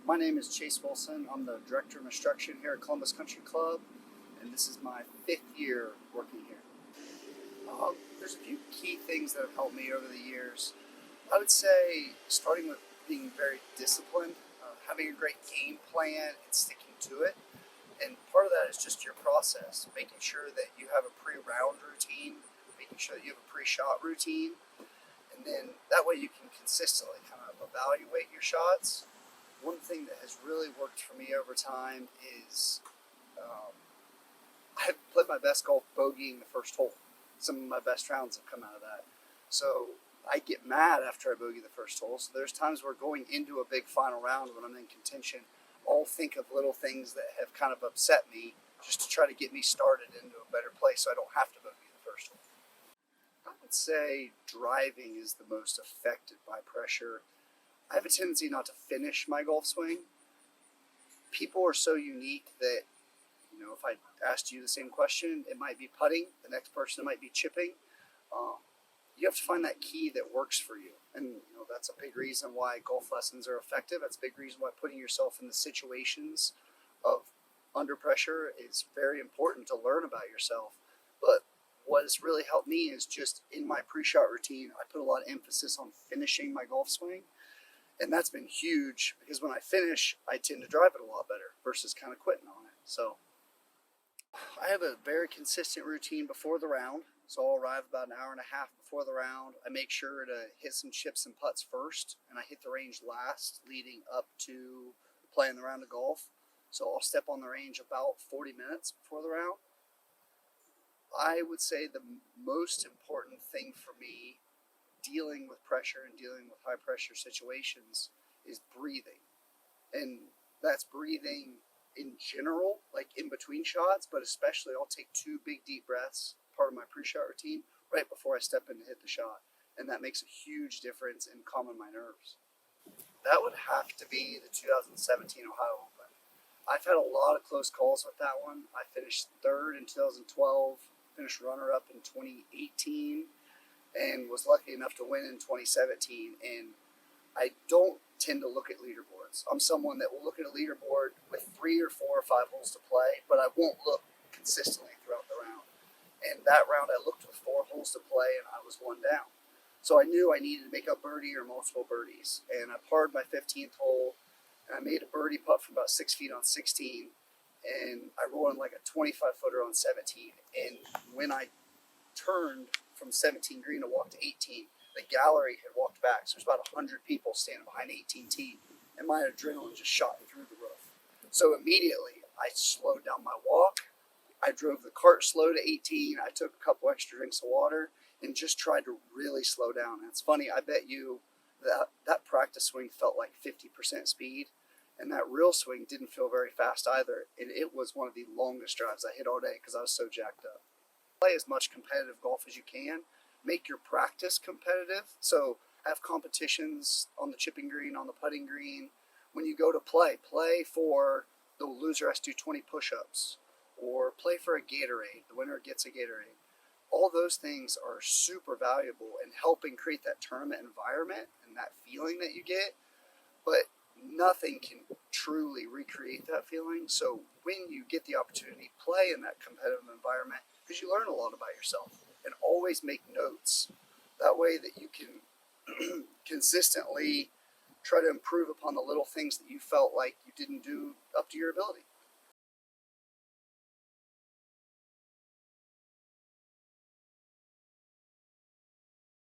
My name is Chase Wilson. I'm the Director of Instruction here at Columbus Country Club, and this is my 5th year working here. There's a few key things that have helped me over the years. I would say starting with being very disciplined, having a great game plan and sticking to it. And part of that is just your process, making sure that you have a pre-round routine, making sure that you have a pre-shot routine, and then that way you can consistently kind of evaluate your shots. One thing that has really worked for me over time is I've played my best golf bogeying the first hole. Some of my best rounds have come out of that. So I get mad after I bogey the first hole. So there's times where going into a big final round when I'm in contention, I'll think of little things that have kind of upset me just to try to get me started into a better place so I don't have to bogey the first hole. I would say driving is the most affected by pressure. I have a tendency not to finish my golf swing. People are so unique that, if I asked you the same question, it might be putting, the next person it might be chipping. You have to find that key that works for you. And that's a big reason why golf lessons are effective. That's a big reason why putting yourself in the situations of under pressure is very important to learn about yourself. But what has really helped me is just in my pre-shot routine, I put a lot of emphasis on finishing my golf swing. And that's been huge because when I finish, I tend to drive it a lot better versus kind of quitting on it. So I have a very consistent routine before the round. So I'll arrive about an hour and a half before the round. I make sure to hit some chips and putts first, and I hit the range last leading up to playing the round of golf. So I'll step on the range about 40 minutes before the round. I would say the most important thing for me dealing with pressure and dealing with high pressure situations is breathing. And that's breathing in general, like in between shots, but especially I'll take 2 big deep breaths, part of my pre-shot routine, right before I step in to hit the shot. And that makes a huge difference in calming my nerves. That would have to be the 2017 Ohio Open. I've had a lot of close calls with that one. I finished 3rd in 2012, finished runner-up in 2018, and was lucky enough to win in 2017. And I don't tend to look at leaderboards. I'm someone that will look at a leaderboard with 3 or 4 or 5 holes to play, but I won't look consistently throughout the round. And that round I looked with 4 holes to play and I was 1 down. So I knew I needed to make a birdie or multiple birdies. And I parred my 15th hole and I made a birdie putt from about 6 feet on 16. And I rolled in like a 25-footer on 17. And when I turned from 17 green to walk to 18, the gallery had walked back. So there's about 100 people standing behind 18 tee, and my adrenaline just shot through the roof. So immediately I slowed down my walk. I drove the cart slow to 18. I took a couple extra drinks of water and just tried to really slow down. And it's funny, I bet you that practice swing felt like 50% speed, and that real swing didn't feel very fast either. And it was one of the longest drives I hit all day because I was so jacked up. Play as much competitive golf as you can. Make your practice competitive. So have competitions on the chipping green, on the putting green. When you go to play for the loser has to do 20 push-ups, or play for a Gatorade. The winner gets a Gatorade. All those things are super valuable in helping create that tournament environment and that feeling that you get. But nothing can truly recreate that feeling. So when you get the opportunity to play in that competitive environment, because you learn a lot about yourself, and always make notes. That way that you can consistently try to improve upon the little things that you felt like you didn't do up to your ability.